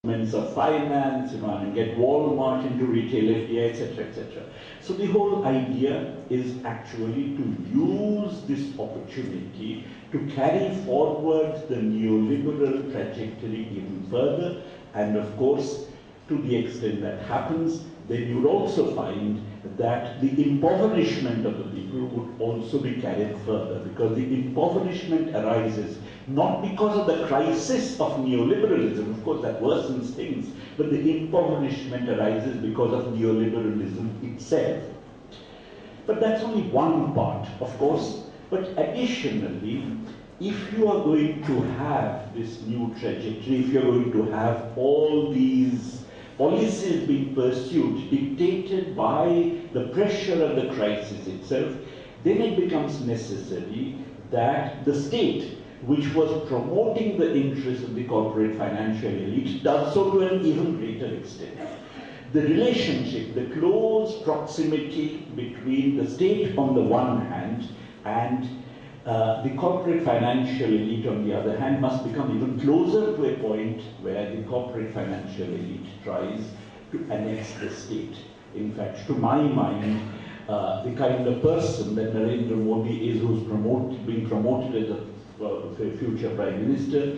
of finance, and get Walmart into retail FDI, etc., etc. So the whole idea is actually to use this opportunity to carry forward the neoliberal trajectory even further, and of course, to the extent that happens, then you would also find that the impoverishment of the people would also be carried further, because the impoverishment arises not because of the crisis of neoliberalism, of course that worsens things, but the impoverishment arises because of neoliberalism itself. But that's only one part, of course. But additionally, if you are going to have this new trajectory, if you're going to have all these policies being pursued, dictated by the pressure of the crisis itself, then it becomes necessary that the state, which was promoting the interests of the corporate financial elite, does so to an even greater extent. The relationship, the close proximity between the state on the one hand and the corporate financial elite on the other hand must become even closer to a point where the corporate financial elite tries to annex the state. In fact, to my mind, the kind of person that Narendra Modi is, who's being promoted as a future Prime Minister,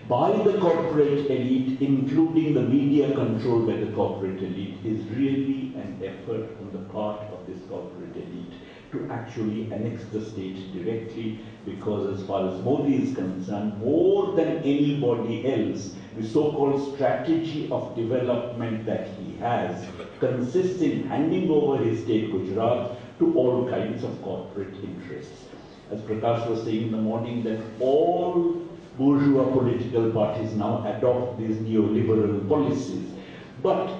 by the corporate elite, including the media controlled by the corporate elite, is really an effort on the part of this corporate elite to actually annex the state directly, because as far as Modi is concerned, more than anybody else, the so-called strategy of development that he has consists in handing over his state Gujarat to all kinds of corporate interests. As Prakash was saying in the morning, that all bourgeois political parties now adopt these neoliberal policies, but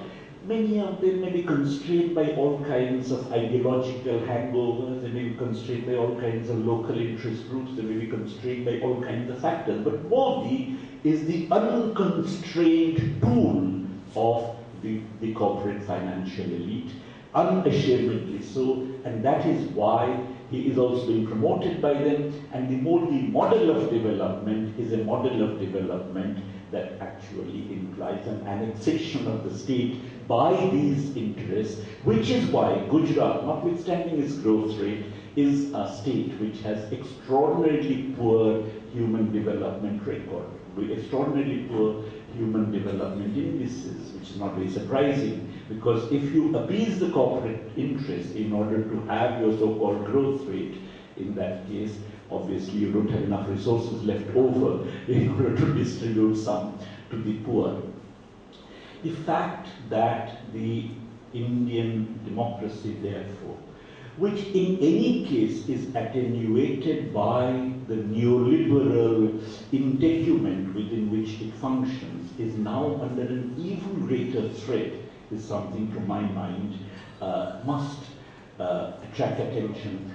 many of them may be constrained by all kinds of ideological hangovers, they may be constrained by all kinds of local interest groups, they may be constrained by all kinds of factors. But Modi is the unconstrained tool of the corporate financial elite, unashamedly so, and that is why he is also being promoted by them, and the Modi model of development is a model of development that actually implies an annexation of the state by these interests, which is why Gujarat, notwithstanding its growth rate, is a state which has extraordinarily poor human development record, with extraordinarily poor human development indices, which is not very surprising, because if you appease the corporate interest in order to have your so-called growth rate, in that case, obviously you don't have enough resources left over in order to distribute some to the poor. The fact that the Indian democracy, therefore, which in any case is attenuated by the neoliberal integument within which it functions, is now under an even greater threat, is something, to my mind, must attract attention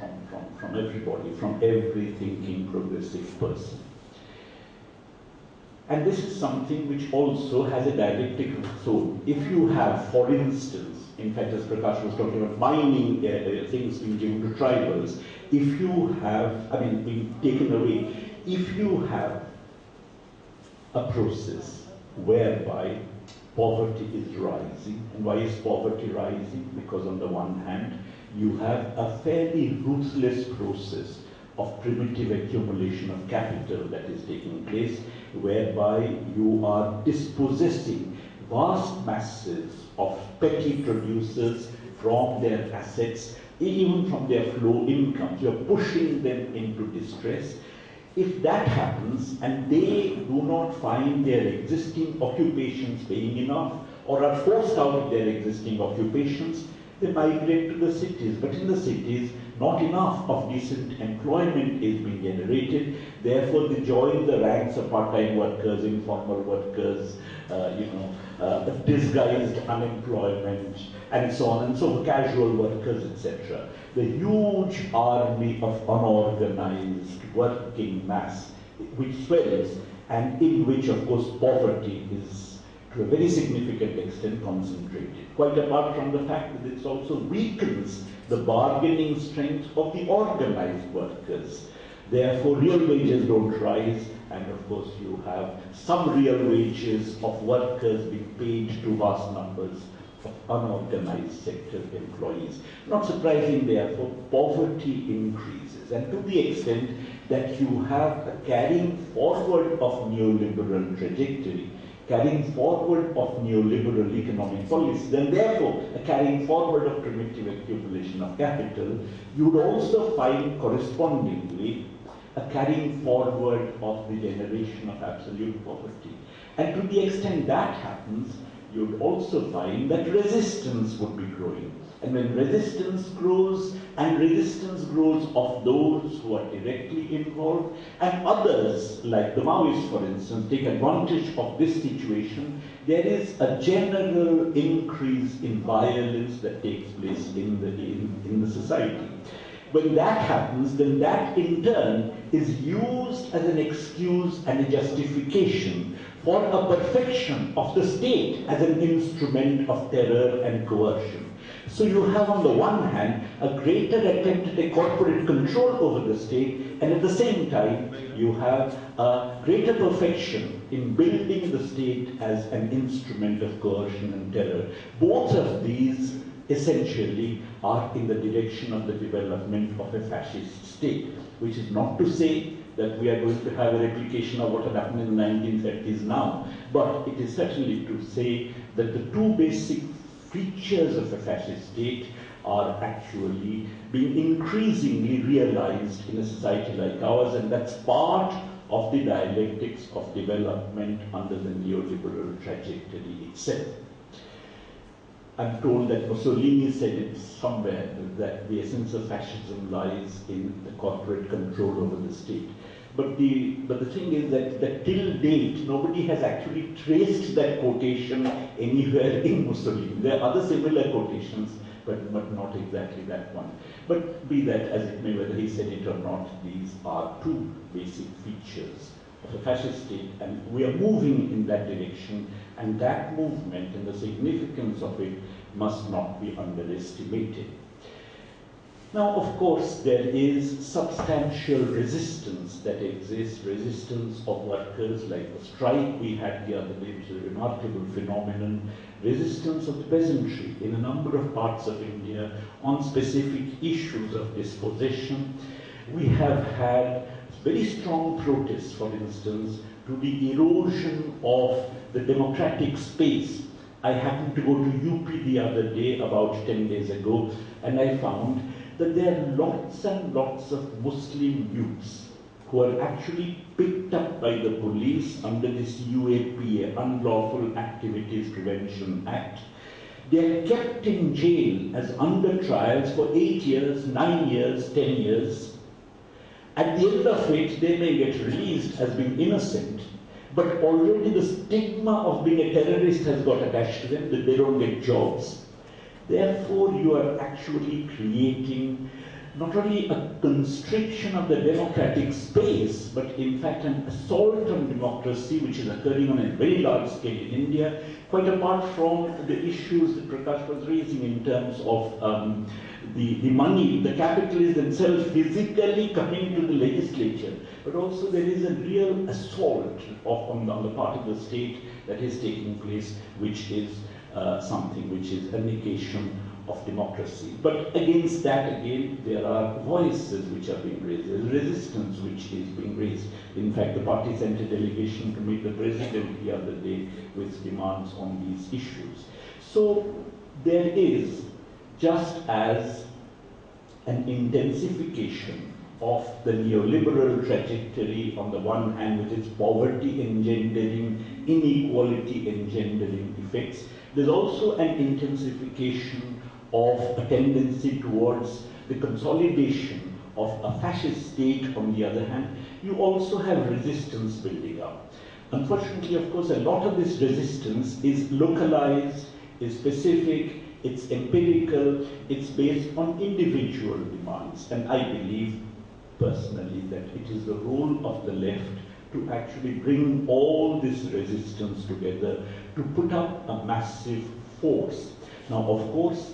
from everybody, from every thinking progressive person. And this is something which also has a dialectic of its own. If you have, for instance, in fact, as Prakash was talking about mining things being given to tribals, if you have, being taken away, if you have a process whereby poverty is rising, and why is poverty rising? Because on the one hand, you have a fairly ruthless process of primitive accumulation of capital that is taking place, whereby you are dispossessing vast masses of petty producers from their assets, even from their flow incomes. You're pushing them into distress. If that happens and they do not find their existing occupations paying enough, or are forced out of their existing occupations, they migrate to the cities. But in the cities, not enough of decent employment is being generated. Therefore, they join the ranks of part-time workers, informal workers, disguised unemployment, and so on and so forth, casual workers, etc. The huge army of unorganized working mass which swells, and in which, of course, poverty is to a very significant extent concentrated, quite apart from the fact that it also weakens the bargaining strength of the organized workers. Therefore, real wages don't rise, and of course you have some real wages of workers being paid to vast numbers of unorganized sector employees. Not surprising, therefore, poverty increases, and to the extent that you have a carrying forward of neoliberal trajectory, carrying forward of neoliberal economic policy, then therefore a carrying forward of primitive accumulation of capital, you would also find correspondingly a carrying forward of the generation of absolute poverty. And to the extent that happens, you would also find that resistance would be growing. And when resistance grows, and resistance grows of those who are directly involved, and others, like the Maoists, for instance, take advantage of this situation, there is a general increase in violence that takes place in the society. When that happens, then that in turn is used as an excuse and a justification for a perfection of the state as an instrument of terror and coercion. So you have on the one hand a greater attempt at a corporate control over the state, and at the same time you have a greater perfection in building the state as an instrument of coercion and terror. Both of these essentially are in the direction of the development of a fascist state, which is not to say that we are going to have a replication of what had happened in the 1930s now, but it is certainly to say that the two basic features of a fascist state are actually being increasingly realized in a society like ours, and that's part of the dialectics of development under the neoliberal trajectory itself. I'm told that Mussolini said it somewhere that the essence of fascism lies in the corporate control over the state. But the thing is that till date, nobody has actually traced that quotation anywhere in Mussolini. There are other similar quotations, but not exactly that one. But be that as it may, whether he said it or not, these are two basic features of a fascist state, and we are moving in that direction, and that movement and the significance of it must not be underestimated. Now, of course, there is substantial resistance that exists, resistance of workers, like the strike we had the other day, which is a remarkable phenomenon, resistance of the peasantry in a number of parts of India on specific issues of dispossession. We have had very strong protests, for instance, to the erosion of the democratic space. I happened to go to UP the other day, about 10 days ago, and I found that there are lots and lots of Muslim youths who are actually picked up by the police under this UAPA, Unlawful Activities Prevention Act. They are kept in jail as under trials for 8 years, 9 years, 10 years. At the end of it, they may get released as being innocent, but already the stigma of being a terrorist has got attached to them, that they don't get jobs. Therefore, you are actually creating not only a constriction of the democratic space, but in fact an assault on democracy, which is occurring on a very large scale in India, quite apart from the issues that Prakash was raising in terms of the money, the capital is themselves physically coming to the legislature, but also there is a real assault on the part of the state that is taking place, which is something which is a negation of democracy. But against that, again, there are voices which are being raised. There is resistance which is being raised. In fact, the party sent a delegation to meet the president the other day with demands on these issues. So there is, just as an intensification of the neoliberal trajectory on the one hand with its poverty engendering, inequality engendering effects, there's also an intensification of a tendency towards the consolidation of a fascist state. On the other hand, you also have resistance building up. Unfortunately, of course, a lot of this resistance is localized, is specific, it's empirical, it's based on individual demands. And I believe personally that it is the role of the left to actually bring all this resistance together to put up a massive force. Now, of course,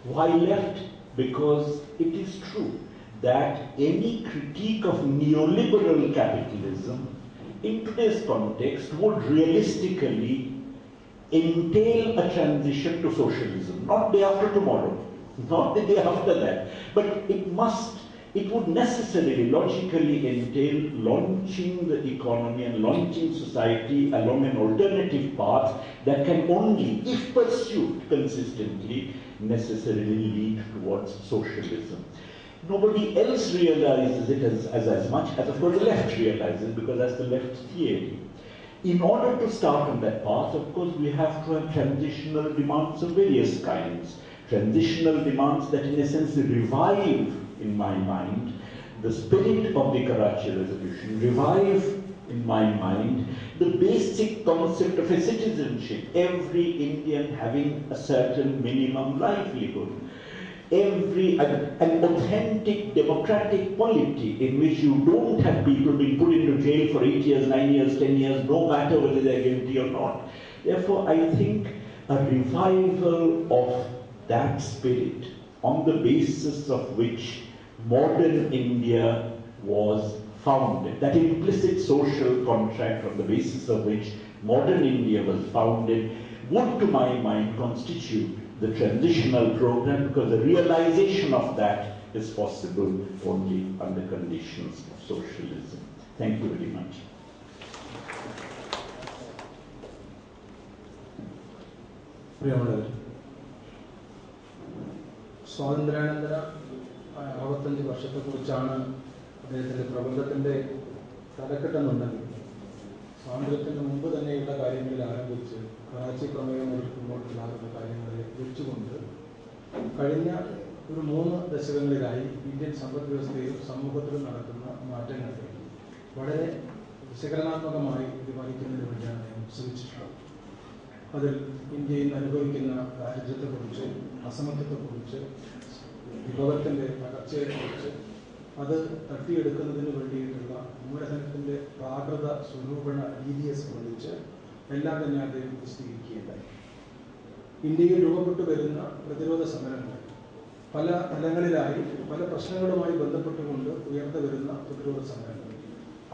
why left? Because it is true that any critique of neoliberal capitalism in today's context would realistically entail a transition to socialism, not day after tomorrow, not the day after that, but it would necessarily, logically entail launching the economy and launching society along an alternative path that can only, if pursued consistently, necessarily lead towards socialism. Nobody else realizes it as much as, of course, the left realizes, because that's the left theory. In order to start on that path, of course, we have to have transitional demands of various kinds. Transitional demands that, in a sense, revive, in my mind, the spirit of the Karachi Resolution, revive, in my mind, the basic concept of a citizenship, every Indian having a certain minimum livelihood. An authentic democratic polity in which you don't have people being put into jail for 8 years, 9 years, 10 years, no matter whether they're guilty or not. Therefore, I think a revival of that spirit on the basis of which modern India was founded, that implicit social contract on the basis of which modern India was founded, would, to my mind, constitute the transitional program, because the realization of that is possible only under conditions of socialism. Thank you very much. സ്വാതന്ത്ര്യാനന്തര 65 വർഷത്തെക്കുറിച്ചാണ് അദ്ദേഹത്തിൻ്റെ പ്രബന്ധത്തിൻ്റെ തലക്കെട്ടെന്നുണ്ടെങ്കിൽ സ്വാതന്ത്ര്യത്തിന് മുമ്പ് തന്നെയുള്ള കാര്യങ്ങളിൽ ആരംഭിച്ച് കറാച്ചി പ്രമേയം മുതൽക്കുമ്പോഴാകുന്ന കാര്യങ്ങളെ വെച്ചുകൊണ്ട് കഴിഞ്ഞ ഒരു 3 ദശകങ്ങളിലായി ഇന്ത്യൻ സമ്പദ് വ്യവസ്ഥയിലും സമൂഹത്തിലും നടക്കുന്ന മാറ്റങ്ങളെ വളരെ വിശകലനാത്മകമായി പരിപാലിക്കുന്നതിന് വേണ്ടിയാണ് അദ്ദേഹം ശ്രമിച്ചിട്ടുള്ളത്. അതിൽ ഇന്ത്യയിൽ അനുഭവിക്കുന്ന ദാരിദ്ര്യത്തെക്കുറിച്ച്, അസമത്വത്തെക്കുറിച്ച്, വിഭവത്തിൻ്റെ തകർച്ചയെക്കുറിച്ച്, അത് തട്ടിയെടുക്കുന്നതിന് വേണ്ടിയിട്ടുള്ള മൂലധനത്തിൻ്റെ പ്രാകൃത സ്വരൂപണ രീതിയെ സംബന്ധിച്ച് എല്ലാം തന്നെ അദ്ദേഹം വിശദീകരിക്കുകയുണ്ടായി. ഇന്ത്യയിൽ രൂപപ്പെട്ടു വരുന്ന പ്രതിരോധ സമരങ്ങൾ പല തലങ്ങളിലായി പല പ്രശ്നങ്ങളുമായി ബന്ധപ്പെട്ടുകൊണ്ട് ഉയർന്നു വരുന്ന പ്രതിരോധ സമരങ്ങൾ,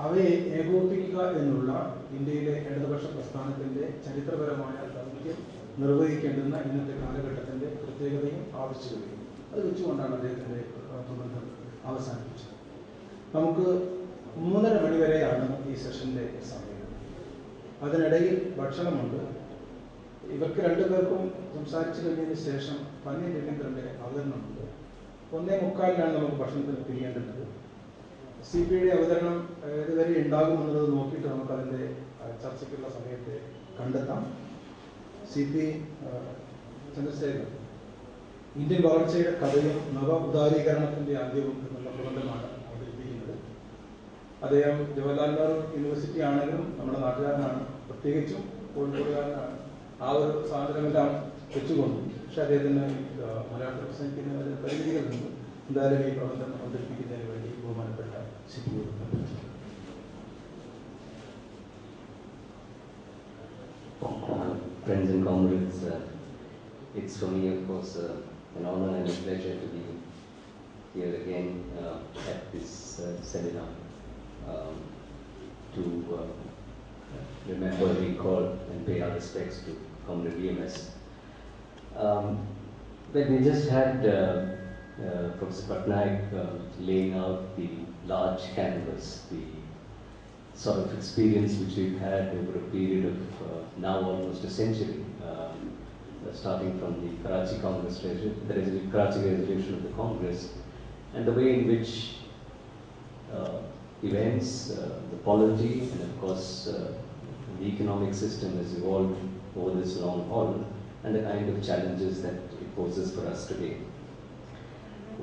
അവയെ ഏകോപിപ്പിക്കുക എന്നുള്ള ഇന്ത്യയിലെ ഇടതുപക്ഷ പ്രസ്ഥാനത്തിൻ്റെ ചരിത്രപരമായ ദൗത്യം നിർവഹിക്കേണ്ടുന്ന ഇന്നത്തെ കാലഘട്ടത്തിൻ്റെ പ്രത്യേകതയും ആവശ്യകതയും അത് വെച്ചുകൊണ്ടാണ് അദ്ദേഹത്തിൻ്റെ പ്രബന്ധം അവസാനിപ്പിച്ചത്. നമുക്ക് 3:30 മണി വരെയാണ് ഈ സെഷൻ്റെ സമയം. അതിനിടയിൽ ഭക്ഷണമുണ്ട്. ഇവർക്ക് 2 പേർക്കും സംസാരിച്ചു കഴിഞ്ഞതിന് ശേഷം പന്നി രവീന്ദ്രൻ്റെ അവതരണമുണ്ട്. 1:45 നമുക്ക് ഭക്ഷണത്തിന് പിരിയേണ്ടത്. CPയുടെ അവതരണം ഏതുവരെ ഉണ്ടാകുമെന്നുള്ളത് നോക്കിയിട്ട് നമുക്കതിൻ്റെ ചർച്ചയ്ക്കുള്ള സമയത്തെ കണ്ടെത്താം. CP ചന്ദ്രശേഖരൻ ഇന്ത്യൻ വളർച്ചയുടെ കഥയും നവ ഉദാരീകരണത്തിൻ്റെ അന്ത്യവും എന്നുള്ള പ്രബന്ധമാണ് അവതരിപ്പിക്കുന്നത്. അദ്ദേഹം ജവഹർലാൽ നെഹ്റു യൂണിവേഴ്സിറ്റി ആണെങ്കിലും നമ്മുടെ നാട്ടുകാരനാണ്, പ്രത്യേകിച്ചും കോഴിക്കോടുകാരനാണ്. ആ ഒരു സ്വാതന്ത്ര്യമെല്ലാം വെച്ചുകൊണ്ട് പക്ഷേ അദ്ദേഹത്തിന് മലയാളത്തിൽ പ്രസംഗിക്കുന്നതിന് പരിമിതികളുണ്ട്. എന്തായാലും ഈ പ്രബന്ധം അവതരിപ്പിക്കുന്നതിന് വേണ്ടി ബഹുമാനപ്പെട്ട CP Friends and comrades, it's for me, of course, an honor and a pleasure to be here again at this seminar to remember, recall, and pay our respects to Comrade Ems. But we just had Professor Patnaik laying out the large canvas, the sort of experience which we've had over a period of now almost a century, starting from the Karachi Karachi resolution of the Congress, and the way in which events, the polity, and of course the economic system has evolved over this long haul, and the kind of challenges that it poses for us today.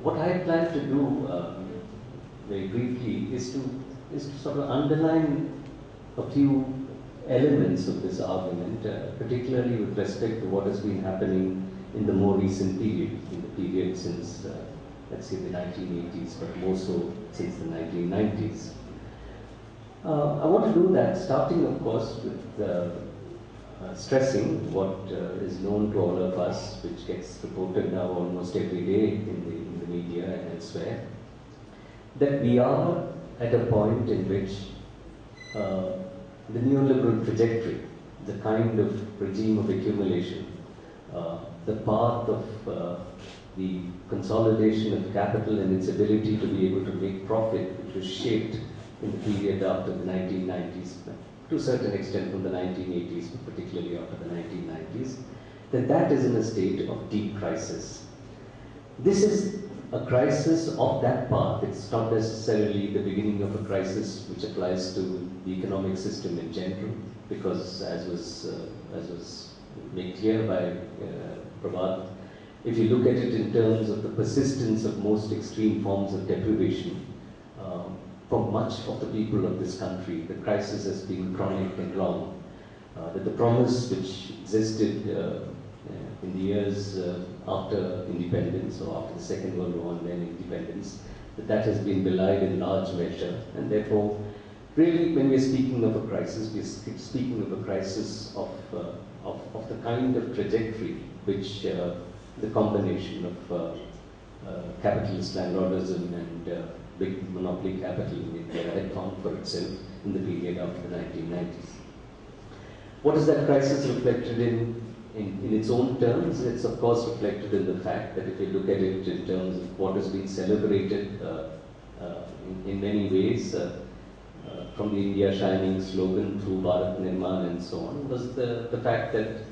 What I plan to do very briefly is to sort of underline a few elements of this argument, particularly with respect to what has been happening in the more recent period, in the period since, let's say, the 1980s, but more so since the 1990s. I want to do that, starting, of course, with stressing what is known to all of us, which gets reported now almost every day in the media and elsewhere, that we are at a point in which the neoliberal trajectory, the kind of regime of accumulation, the path of the consolidation of capital and its ability to be able to make profit, which was shaped in the period after the 1990s, to a certain extent from the 1980s, but particularly after the 1990s, that is in a state of deep crisis. This is a crisis of that path. It's not necessarily the beginning of a crisis which applies to the economic system in general, because as was made clear by Prabhat, if you look at it in terms of the persistence of most extreme forms of deprivation, for much of the people of this country, the crisis has been chronic and long. That the promise which existed in the years after independence, or after the Second World War and then independence, that has been belied in large measure, and therefore, really, when we are speaking of a crisis, we are speaking of a crisis of the kind of trajectory which the combination of capitalist landlordism and big monopoly capital in India had found for itself in the period after the 1990s. What is that crisis reflected in its own terms? It's of course reflected in the fact that if you look at it in terms of what has been celebrated in many ways, from the India Shining slogan through Bharat Nirman and so on, was the fact that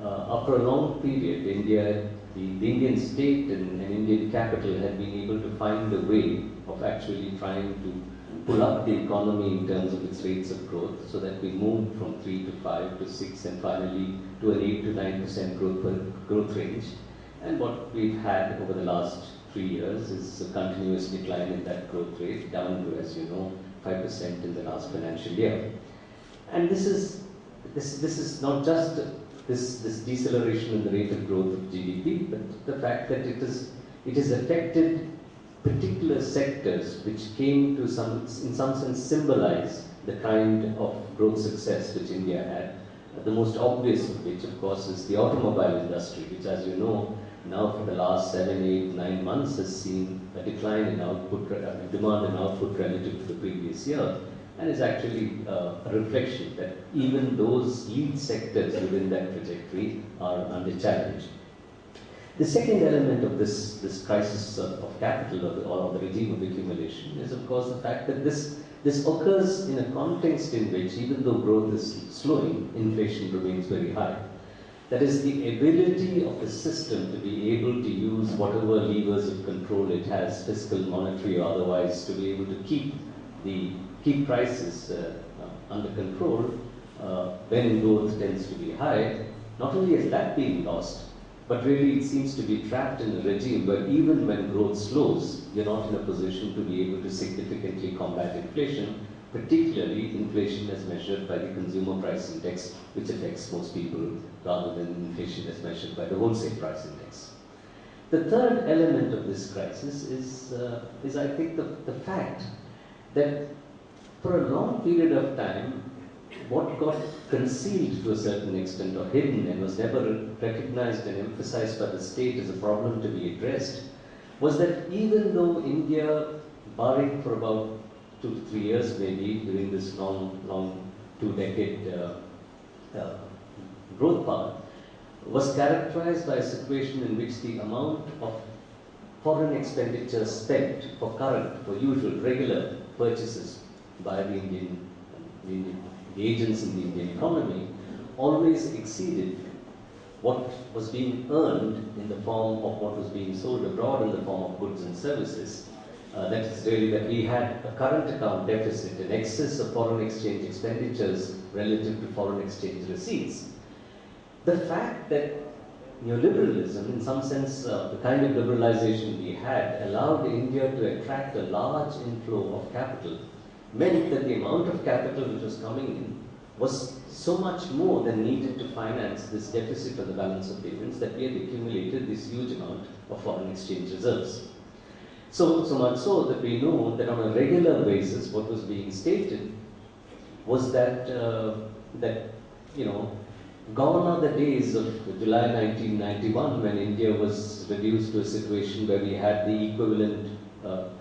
after a long period, the Indian state and Indian capital had been able to find a way of actually trying to pull up the economy in terms of its rates of growth, so that we moved from 3 to 5 to 6 and finally to an 8 to 9% growth range. And what we've had over the last 3 years is a continuous decline in that growth rate, down to, as you know, 5% in the last financial year. And this is not just this deceleration in the rate of growth of GDP, but the fact that it has affected particular sectors which came to in some sense symbolize the kind of growth success which India had. The most obvious of which, of course, is the automobile industry, which, as you know, now for the last 7, 8, 9 months has seen a decline in output, demand and output relative to the previous year, and is actually a reflection that even those lead sectors within that trajectory are under challenge. The second element of this crisis of capital or the regime of accumulation is, of course, the fact that this occurs in a context in which, even though growth is slowing, inflation remains very high. That is, the ability of the system to be able to use whatever levers of control it has, fiscal, monetary, or otherwise, to be able to keep prices under control when growth tends to be high. Not only has that been lost, but really it seems to be trapped in a regime where even when growth slows, you're not in a position to be able to significantly combat inflation, particularly inflation as measured by the consumer price index, which affects most people, rather than inflation as measured by the wholesale price index. The third element of this crisis is I think, the fact that for a long period of time, what got concealed to a certain extent or hidden and was never recognized and emphasized by the state as a problem to be addressed was that even though India, barring for about 2 to 3 years maybe during this long 2-decade growth path, was characterized by a situation in which the amount of foreign expenditure spent for usual, regular purchases by the agents in the Indian economy always exceeded what was being earned in the form of what was being sold abroad in the form of goods and services. That is really that we had a current account deficit, an excess of foreign exchange expenditures relative to foreign exchange receipts. The fact that neoliberalism, in some sense, the kind of liberalization we had, allowed India to attract a large inflow of capital, meant that the amount of capital which was coming in was so much more than needed to finance this deficit on the balance of payments that we had accumulated this huge amount of foreign exchange reserves. So much so that we know that on a regular basis what was being stated was that, gone are the days of July 1991 when India was reduced to a situation where we had the equivalent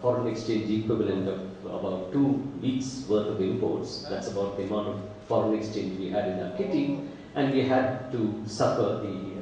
foreign exchange equivalent of about 2 weeks worth of imports. That's about the amount of foreign exchange we had in our kitty, and we had to suffer the